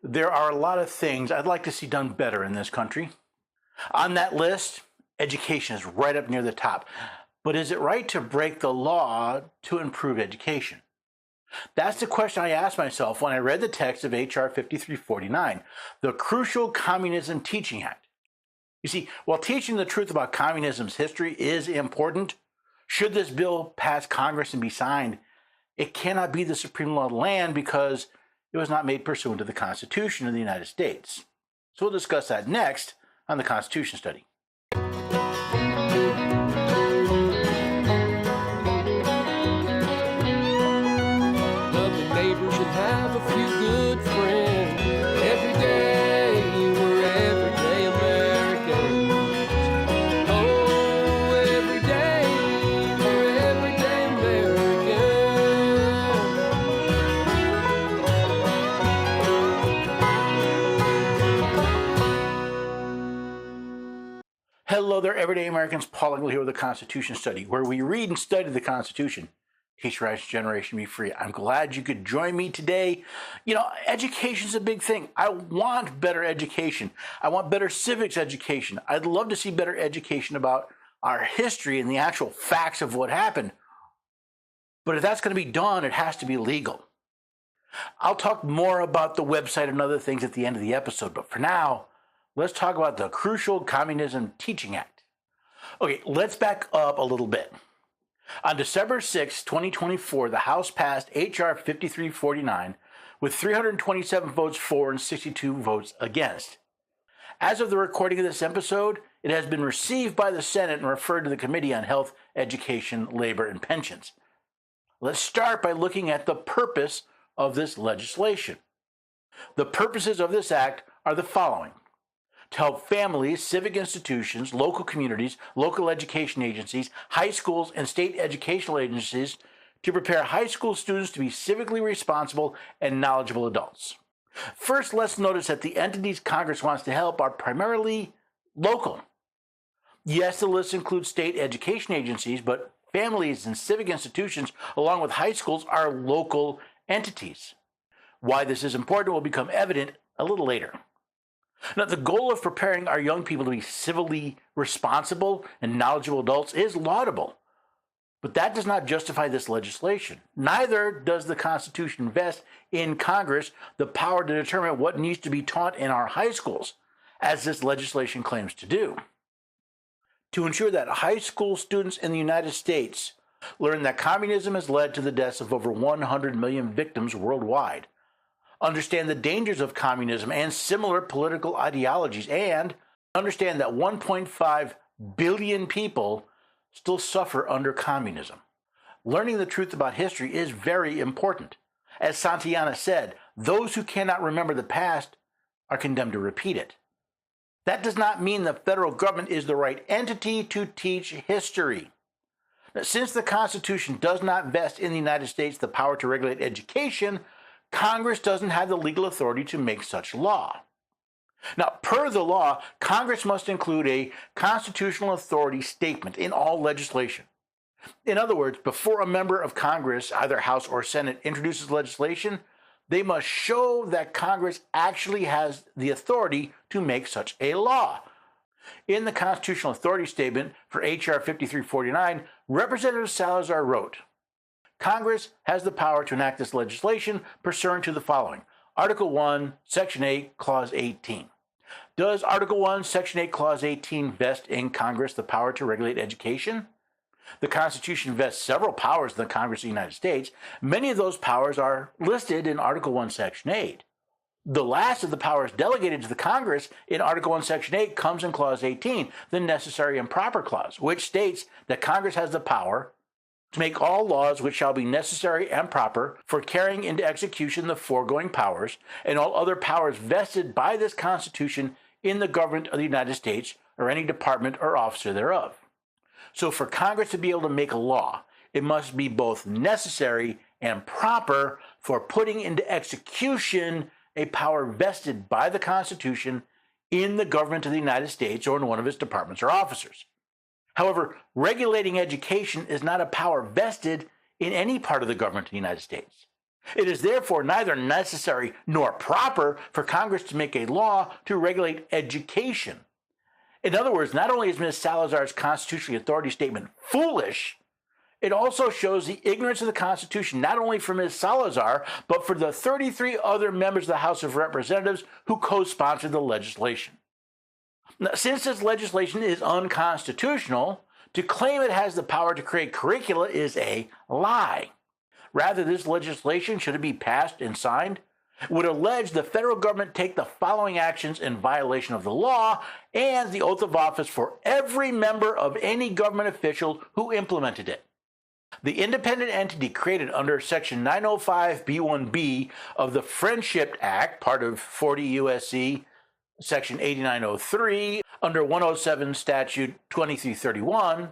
There are a lot of things I'd like to see done better in this country. On that list, education is right up near the top. But is it right to break the law to improve education? That's the question I asked myself when I read the text of H.R. 5349, the Crucial Communism Teaching Act. You see, while teaching the truth about communism's history is important, should this bill pass Congress and be signed, it cannot be the supreme law of the land because it was not made pursuant to the Constitution of the United States. So we'll discuss that next on the Constitution Study. Lovely neighbors and have a few good friends. Every day we're everyday Americans. Oh, every day we're everyday Americans. Hello there, everyday Americans. Paul Engel here with the Constitution Study, where we read and study the Constitution. Teach your generation be free. I'm glad you could join me today. Education is a big thing. I want better education. I want better civics education. I'd love to see better education about our history and the actual facts of what happened. But if that's going to be done, it has to be legal. I'll talk more about the website and other things at the end of the episode. But for now, let's talk about the Crucial Communism Teaching Act. Okay, let's back up a little bit. On December 6, 2024, the House passed H.R. 5349 with 327 votes for and 62 votes against. As of the recording of this episode, it has been received by the Senate and referred to the Committee on Health, Education, Labor, and Pensions. Let's start by looking at the purpose of this legislation. The purposes of this act are the following: to help families, civic institutions, local communities, local education agencies, high schools, and state educational agencies to prepare high school students to be civically responsible and knowledgeable adults. First, let's notice that the entities Congress wants to help are primarily local. Yes, the list includes state education agencies, but families and civic institutions, along with high schools, are local entities. Why this is important will become evident a little later. Now, the goal of preparing our young people to be civilly responsible and knowledgeable adults is laudable, but that does not justify this legislation. Neither does the Constitution vest in Congress the power to determine what needs to be taught in our high schools, as this legislation claims to do. To ensure that high school students in the United States learn that communism has led to the deaths of over 100 million victims worldwide, understand the dangers of communism and similar political ideologies, and understand that 1.5 billion people still suffer under communism. Learning the truth about history is very important. As Santayana said, those who cannot remember the past are condemned to repeat it. That does not mean the federal government is the right entity to teach history. Now, since the Constitution does not vest in the United States the power to regulate education, Congress doesn't have the legal authority to make such law. Now, per the law, Congress must include a constitutional authority statement in all legislation. In other words, before a member of Congress, either House or Senate, introduces legislation, they must show that Congress actually has the authority to make such a law. In the constitutional authority statement for H.R. 5349, Representative Salazar wrote, Congress has the power to enact this legislation pursuant to the following. Article 1, Section 8, Clause 18. Does Article 1, Section 8, Clause 18 vest in Congress the power to regulate education? The Constitution vests several powers in the Congress of the United States. Many of those powers are listed in Article 1, Section 8. The last of the powers delegated to the Congress in Article 1, Section 8 comes in Clause 18, the Necessary and Proper Clause, which states that Congress has the power to make all laws which shall be necessary and proper for carrying into execution the foregoing powers, and all other powers vested by this Constitution in the government of the United States or any department or officer thereof. So for Congress to be able to make a law, it must be both necessary and proper for putting into execution a power vested by the Constitution in the government of the United States or in one of its departments or officers. However, regulating education is not a power vested in any part of the government of the United States. It is therefore neither necessary nor proper for Congress to make a law to regulate education. In other words, not only is Ms. Salazar's constitutional authority statement foolish, it also shows the ignorance of the Constitution, not only for Ms. Salazar, but for the 33 other members of the House of Representatives who co-sponsored the legislation. Now, since this legislation is unconstitutional, to claim it has the power to create curricula is a lie. Rather, this legislation, should it be passed and signed, would allege the federal government take the following actions in violation of the law and the oath of office for every member of any government official who implemented it. The independent entity created under Section 905B1B of the Friendship Act, part of 40 U.S.C. Section 8903, under 107 Statute 2331,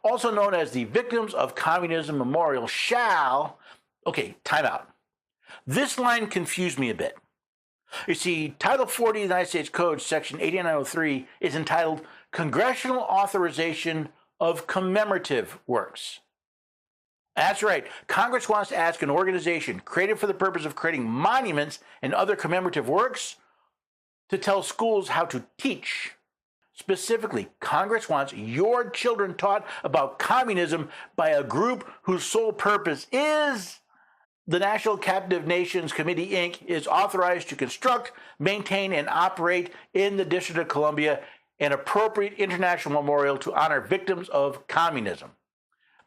also known as the Victims of Communism Memorial shall... Okay, time out. This line confused me a bit. You see, Title 40 of the United States Code, Section 8903, is entitled Congressional Authorization of Commemorative Works. That's right. Congress wants to ask an organization created for the purpose of creating monuments and other commemorative works to tell schools how to teach. Specifically, Congress wants your children taught about communism by a group whose sole purpose is the National Captive Nations Committee, Inc. is authorized to construct, maintain, and operate in the District of Columbia an appropriate international memorial to honor victims of communism.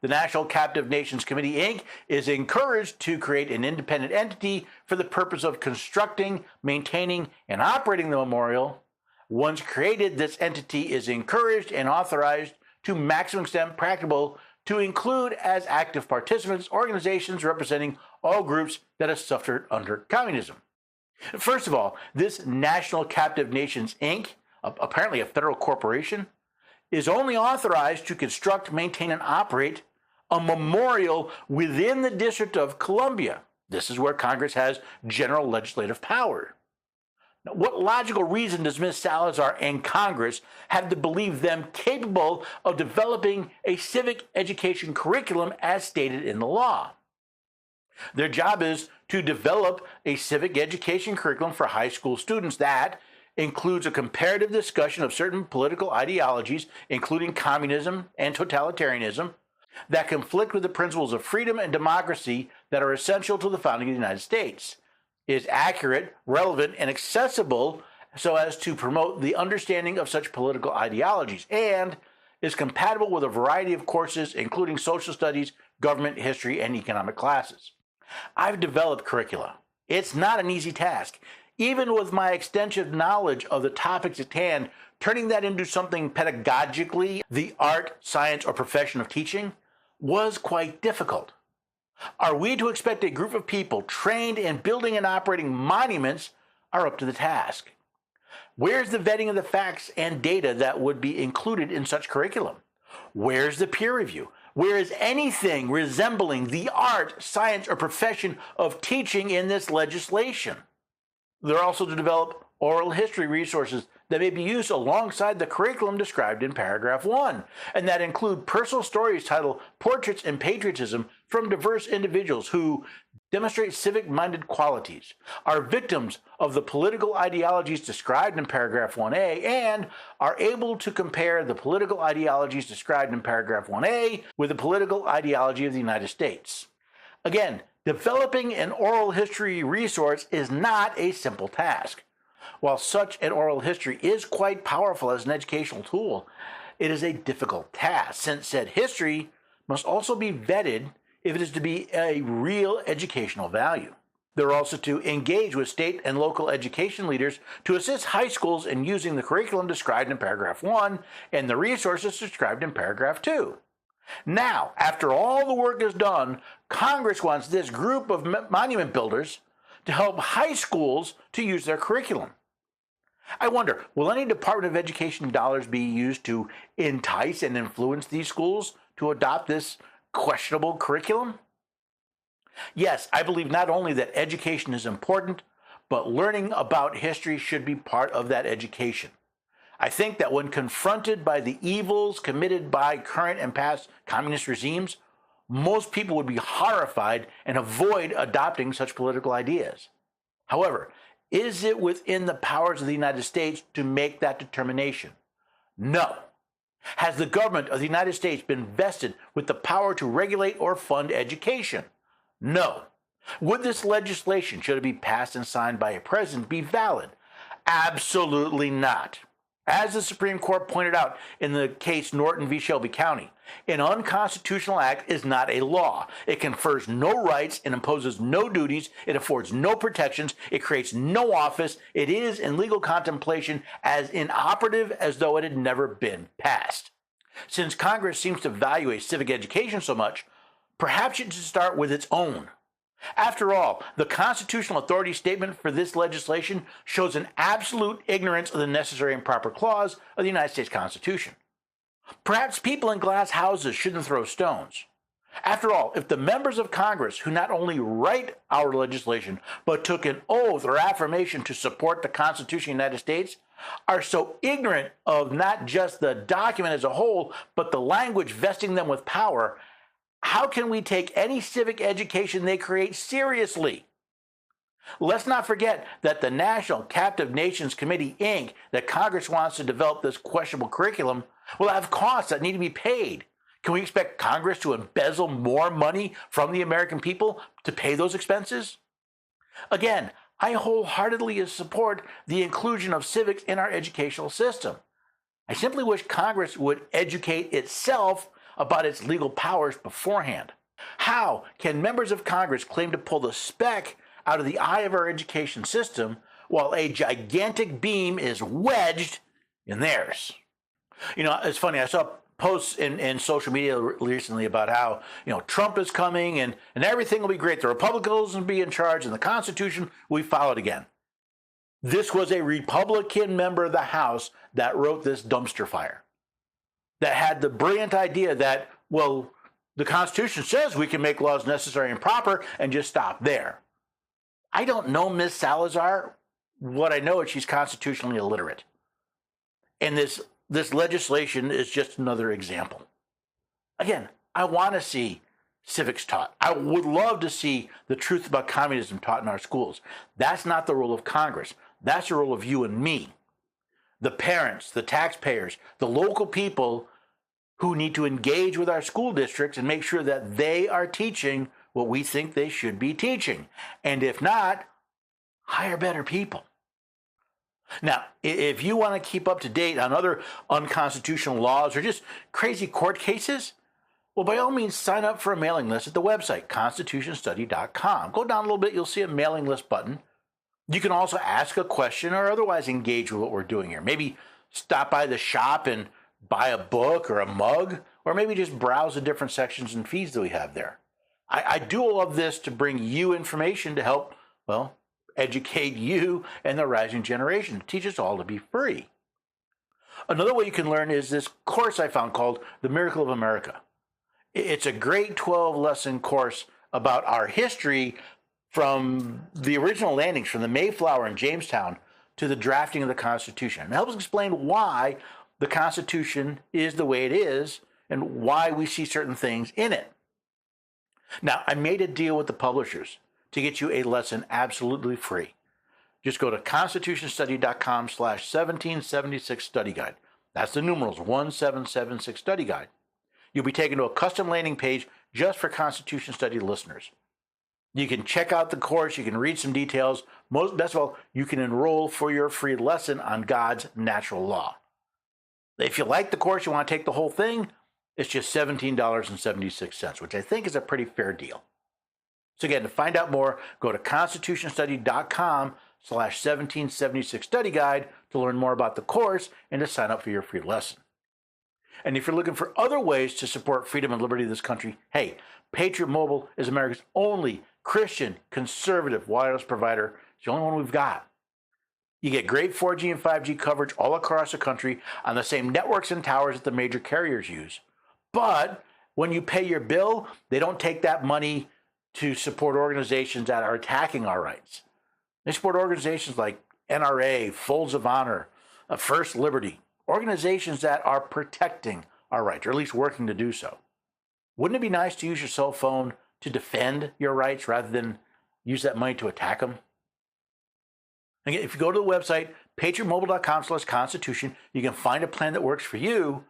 The National Captive Nations Committee, Inc. is encouraged to create an independent entity for the purpose of constructing, maintaining, and operating the memorial. Once created, this entity is encouraged and authorized to maximum extent practicable to include as active participants organizations representing all groups that have suffered under communism. First of all, this National Captive Nations, Inc., apparently a federal corporation, is only authorized to construct, maintain, and operate a memorial within the District of Columbia. This is where Congress has general legislative power. Now, what logical reason does Ms. Salazar and Congress have to believe them capable of developing a civic education curriculum as stated in the law? Their job is to develop a civic education curriculum for high school students that includes a comparative discussion of certain political ideologies, including communism and totalitarianism, that conflict with the principles of freedom and democracy that are essential to the founding of the United States, is accurate, relevant, and accessible so as to promote the understanding of such political ideologies, and is compatible with a variety of courses, including social studies, government, history, and economic classes. I've developed curricula. It's not an easy task. Even with my extensive knowledge of the topics at hand, turning that into something pedagogically, the art, science, or profession of teaching, was quite difficult. Are we to expect a group of people trained in building and operating monuments are up to the task? Where's the vetting of the facts and data that would be included in such curriculum? Where's the peer review? Where is anything resembling the art, science, or profession of teaching in this legislation? They're also to develop oral history resources that may be used alongside the curriculum described in paragraph 1, and that include personal stories titled Portraits and Patriotism from diverse individuals who demonstrate civic-minded qualities, are victims of the political ideologies described in paragraph 1A, and are able to compare the political ideologies described in paragraph 1A with the political ideology of the United States. Again, developing an oral history resource is not a simple task. While such an oral history is quite powerful as an educational tool, it is a difficult task, since said history must also be vetted if it is to be a real educational value. They're also to engage with state and local education leaders to assist high schools in using the curriculum described in paragraph 1 and the resources described in paragraph 2. Now, after all the work is done, Congress wants this group of monument builders to help high schools to use their curriculum. I wonder, will any Department of Education dollars be used to entice and influence these schools to adopt this questionable curriculum? Yes, I believe not only that education is important, but learning about history should be part of that education. I think that when confronted by the evils committed by current and past communist regimes, most people would be horrified and avoid adopting such political ideas. However, is it within the powers of the United States to make that determination? No. Has the government of the United States been vested with the power to regulate or fund education? No. Would this legislation, should it be passed and signed by a president, be valid? Absolutely not. As the Supreme Court pointed out in the case Norton v. Shelby County, an unconstitutional act is not a law. It confers no rights and imposes no duties. It affords no protections. It creates no office. It is in legal contemplation as inoperative as though it had never been passed. Since Congress seems to value a civic education so much, perhaps it should start with its own. After all, the constitutional authority statement for this legislation shows an absolute ignorance of the necessary and proper clause of the United States Constitution. Perhaps people in glass houses shouldn't throw stones. After all, if the members of Congress who not only write our legislation, but took an oath or affirmation to support the Constitution of the United States, are so ignorant of not just the document as a whole, but the language vesting them with power, how can we take any civic education they create seriously? Let's not forget that the National Captive Nations Committee, Inc., that Congress wants to develop this questionable curriculum, will have costs that need to be paid. Can we expect Congress to embezzle more money from the American people to pay those expenses? Again, I wholeheartedly support the inclusion of civics in our educational system. I simply wish Congress would educate itself about its legal powers beforehand. How can members of Congress claim to pull the speck out of the eye of our education system while a gigantic beam is wedged in theirs? You know, it's funny, I saw posts in social media recently about how, Trump is coming and everything will be great. The Republicans will be in charge and the Constitution will be followed again. This was a Republican member of the House that wrote this dumpster fire, that had the brilliant idea that, well, the Constitution says we can make laws necessary and proper and just stop there. I don't know Ms. Salazar. What I know is she's constitutionally illiterate. And this legislation is just another example. Again, I want to see civics taught. I would love to see the truth about communism taught in our schools. That's not the role of Congress. That's the role of you and me. The parents, the taxpayers, the local people who need to engage with our school districts and make sure that they are teaching what we think they should be teaching. And if not, hire better people. Now, if you want to keep up to date on other unconstitutional laws or just crazy court cases, well, by all means, sign up for a mailing list at the website, constitutionstudy.com. Go down a little bit, you'll see a mailing list button. You can also ask a question or otherwise engage with what we're doing here. Maybe stop by the shop and buy a book or a mug, or maybe just browse the different sections and feeds that we have there. I do all of this to bring you information to help, well, educate you and the rising generation, to teach us all to be free. Another way you can learn is this course I found called The Miracle of America. It's a grade 12 lesson course about our history from the original landings from the Mayflower in Jamestown to the drafting of the Constitution. It helps explain why the Constitution is the way it is and why we see certain things in it. Now, I made a deal with the publishers to get you a lesson absolutely free. Just go to constitutionstudy.com/1776 study guide. That's the numerals 1776 study guide. You'll be taken to a custom landing page just for Constitution Study listeners. You can check out the course, you can read some details. Best of all, you can enroll for your free lesson on God's natural law. If you like the course, you want to take the whole thing, it's just $17.76, which I think is a pretty fair deal. So again, to find out more, go to constitutionstudy.com/1776 study guide to learn more about the course and to sign up for your free lesson. And if you're looking for other ways to support freedom and liberty of this country, hey, Patriot Mobile is America's only Christian conservative wireless provider. It's the only one we've got. You get great 4G and 5G coverage all across the country on the same networks and towers that the major carriers use. But when you pay your bill, they don't take that money to support organizations that are attacking our rights. They support organizations like NRA, Folds of Honor, First Liberty, organizations that are protecting our rights, or at least working to do so. Wouldn't it be nice to use your cell phone to defend your rights rather than use that money to attack them? Again, if you go to the website, patriotmobile.com/constitution, you can find a plan that works for you,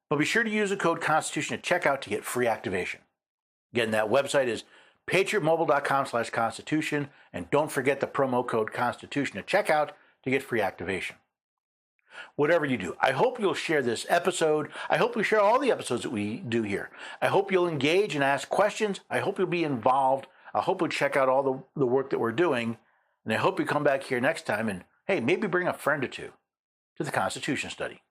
but be sure to use the code Constitution at checkout to get free activation. Again, that website is patriotmobile.com/constitution, and don't forget the promo code Constitution at checkout to get free activation. Whatever you do, I hope you'll share this episode. I hope you share all the episodes that we do here. I hope you'll engage and ask questions. I hope you'll be involved. I hope you'll check out all the work that we're doing. And I hope you come back here next time and, hey, maybe bring a friend or two to the Constitution study.